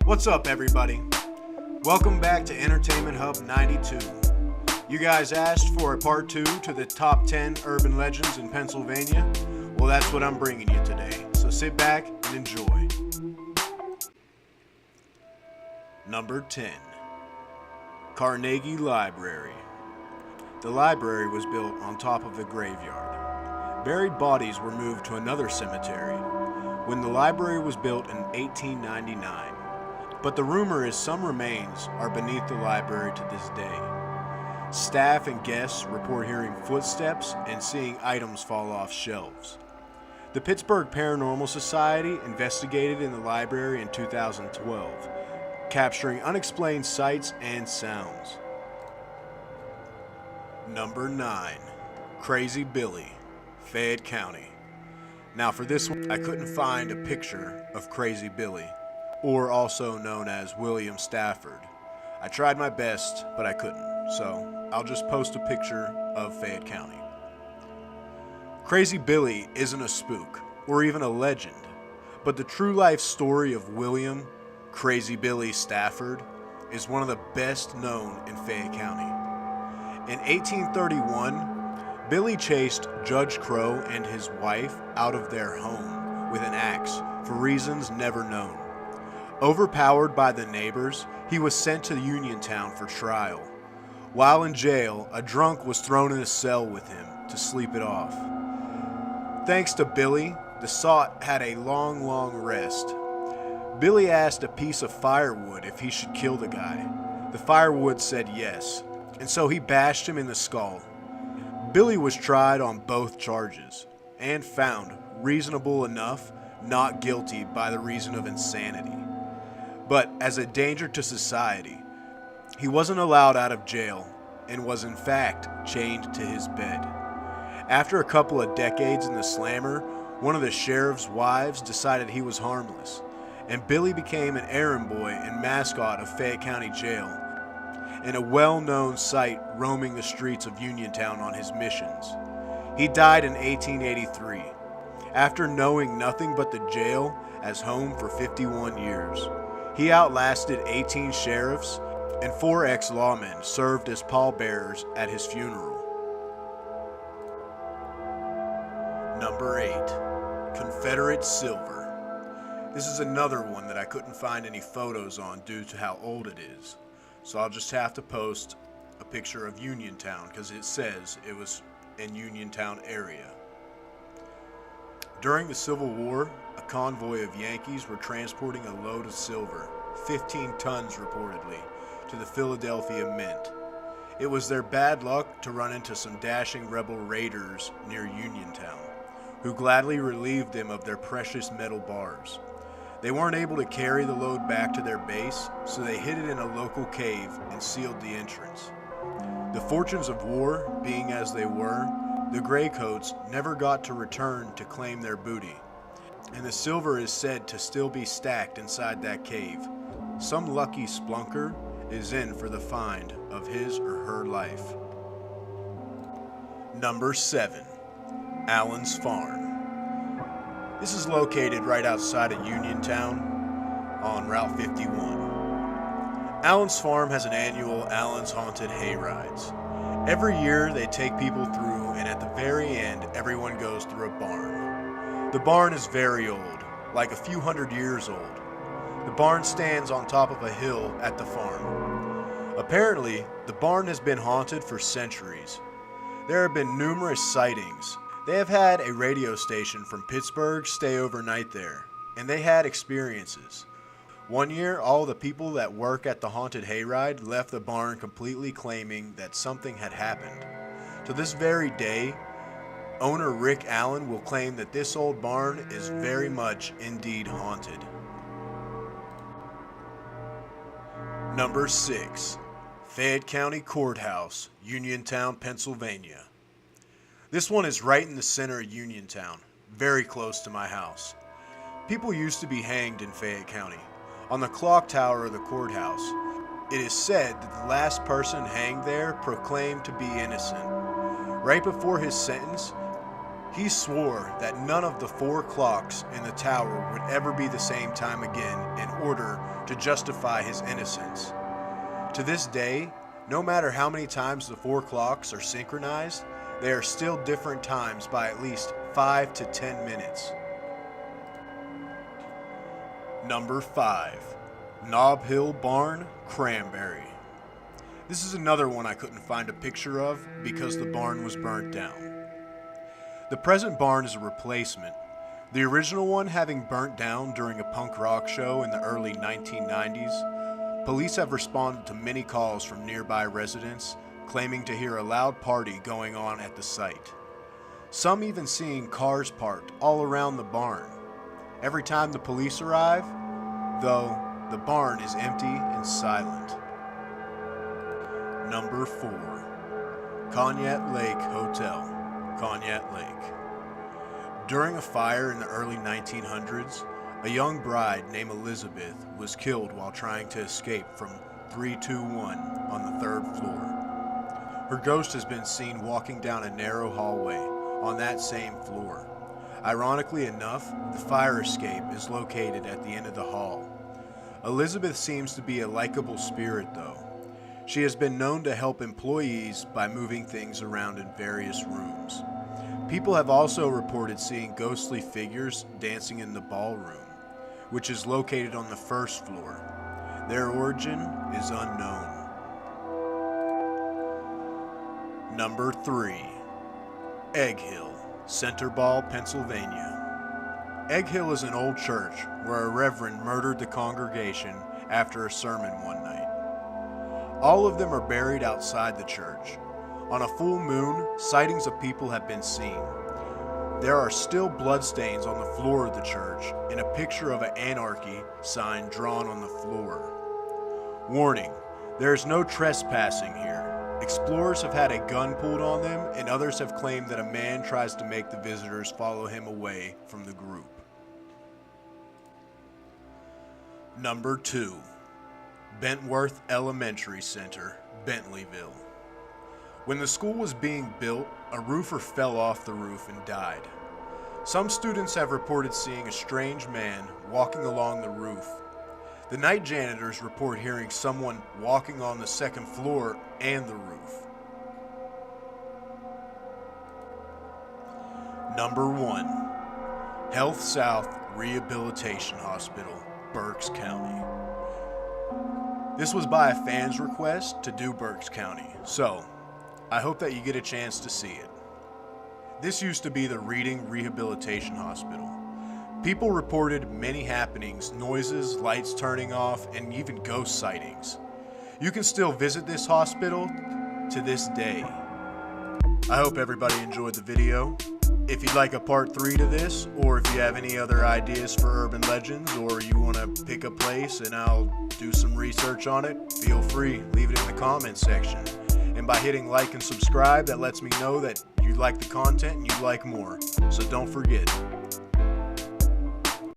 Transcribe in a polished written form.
What's up, everybody? Welcome back to Entertainment Hub 92. You guys asked for a part 2 to the top 10 urban legends in Pennsylvania. Well, that's what I'm bringing you today. So sit back and enjoy. Number 10. Carnegie Library. The library was built on top of the graveyard. Buried bodies were moved to another cemetery when the library was built in 1899. But the rumor is some remains are beneath the library to this day. Staff and guests report hearing footsteps and seeing items fall off shelves. The Pittsburgh Paranormal Society investigated in the library in 2012, capturing unexplained sights and sounds. Number 9. Crazy Billy, Fayette County. Now for this one, I couldn't find a picture of Crazy Billy, or also known as William Stafford. I tried my best, but I couldn't, so I'll just post a picture of Fayette County. Crazy Billy isn't a spook, or even a legend, but the true life story of William Crazy Billy Stafford is one of the best known in Fayette County. In 1831, Billy chased Judge Crow and his wife out of their home with an axe for reasons never known. Overpowered by the neighbors, he was sent to Uniontown for trial. While in jail, a drunk was thrown in a cell with him to sleep it off. Thanks to Billy, the sot had a long rest. Billy asked a piece of firewood if he should kill the guy. The firewood said yes, and so he bashed him in the skull. Billy was tried on both charges and found reasonable enough not guilty by the reason of insanity. But as a danger to society, he wasn't allowed out of jail and was in fact chained to his bed. After a couple of decades in the slammer, one of the sheriff's wives decided he was harmless, and Billy became an errand boy and mascot of Fayette County Jail, and a well-known sight roaming the streets of Uniontown on his missions. He died in 1883, after knowing nothing but the jail as home for 51 years. He outlasted 18 sheriffs, and 4 ex-lawmen served as pallbearers at his funeral. Number 8. Confederate Silver. This is another one that I couldn't find any photos on due to how old it is. So I'll just have to post a picture of Uniontown because it says it was in Uniontown area. During the Civil War, a convoy of Yankees were transporting a load of silver, 15 tons reportedly, to the Philadelphia Mint. It was their bad luck to run into some dashing rebel raiders near Uniontown, who gladly relieved them of their precious metal bars. They weren't able to carry the load back to their base, so they hid it in a local cave and sealed the entrance. The fortunes of war being as they were, the Graycoats never got to return to claim their booty, and the silver is said to still be stacked inside that cave. Some lucky splunker is in for the find of his or her life. Number 7. Allen's Farm. This is located right outside of Uniontown on Route 51. Allen's Farm has an annual Allen's Haunted Hayrides. Every year they take people through, and at the very end everyone goes through a barn. The barn is very old, like a few hundred years old. The barn stands on top of a hill at the farm. Apparently, the barn has been haunted for centuries. There have been numerous sightings. They have had a radio station from Pittsburgh stay overnight there, and they had experiences. One year, all the people that work at the haunted hayride left the barn completely claiming that something had happened. To this very day, owner Rick Allen will claim that this old barn is very much indeed haunted. Number 6. Fayette County Courthouse, Uniontown, Pennsylvania. This one is right in the center of Uniontown, very close to my house. People used to be hanged in Fayette County, on the clock tower of the courthouse. It is said that the last person hanged there proclaimed to be innocent. Right before his sentence, he swore that none of the 4 clocks in the tower would ever be the same time again in order to justify his innocence. To this day, no matter how many times the 4 clocks are synchronized, they are still different times by at least 5 to 10 minutes. Number 5. Nob Hill Barn, Cranberry. This is another one I couldn't find a picture of because the barn was burnt down. The present barn is a replacement, the original one having burnt down during a punk rock show in the early 1990s. Police have responded to many calls from nearby residents claiming to hear a loud party going on at the site. Some even seeing cars parked all around the barn. Every time the police arrive, though, the barn is empty and silent. Number 4. Cognac Lake Hotel, Cognac Lake. During a fire in the early 1900s, a young bride named Elizabeth was killed while trying to escape from 321 on the 3rd floor. Her ghost has been seen walking down a narrow hallway on that same floor. Ironically enough, the fire escape is located at the end of the hall. Elizabeth seems to be a likable spirit though. She has been known to help employees by moving things around in various rooms. People have also reported seeing ghostly figures dancing in the ballroom, which is located on the 1st floor. Their origin is unknown. Number 3. Egg Hill, Center Ball, Pennsylvania. Egg Hill is an old church where a reverend murdered the congregation after a sermon one night. All of them are buried outside the church. On a full moon, sightings of people have been seen. There are still bloodstains on the floor of the church and a picture of an anarchy sign drawn on the floor. Warning, there is no trespassing here. Explorers have had a gun pulled on them, and others have claimed that a man tries to make the visitors follow him away from the group. Number 2. Bentworth Elementary Center, Bentleyville. When the school was being built, a roofer fell off the roof and died. Some students have reported seeing a strange man walking along the roof. The night janitors report hearing someone walking on the 2nd floor and the roof. Number 1. Healthsouth Rehabilitation Hospital, Berks County. This was by a fan's request to do Berks County, so I hope that you get a chance to see it. This used to be the Reading Rehabilitation Hospital. People reported many happenings, noises, lights turning off, and even ghost sightings. You can still visit this hospital to this day. I hope everybody enjoyed the video. If you'd like a part 3 to this, or if you have any other ideas for urban legends, or you want to pick a place and I'll do some research on it, feel free, leave it in the comments section. And by hitting like and subscribe, that lets me know that you like the content and you'd like more. So don't forget.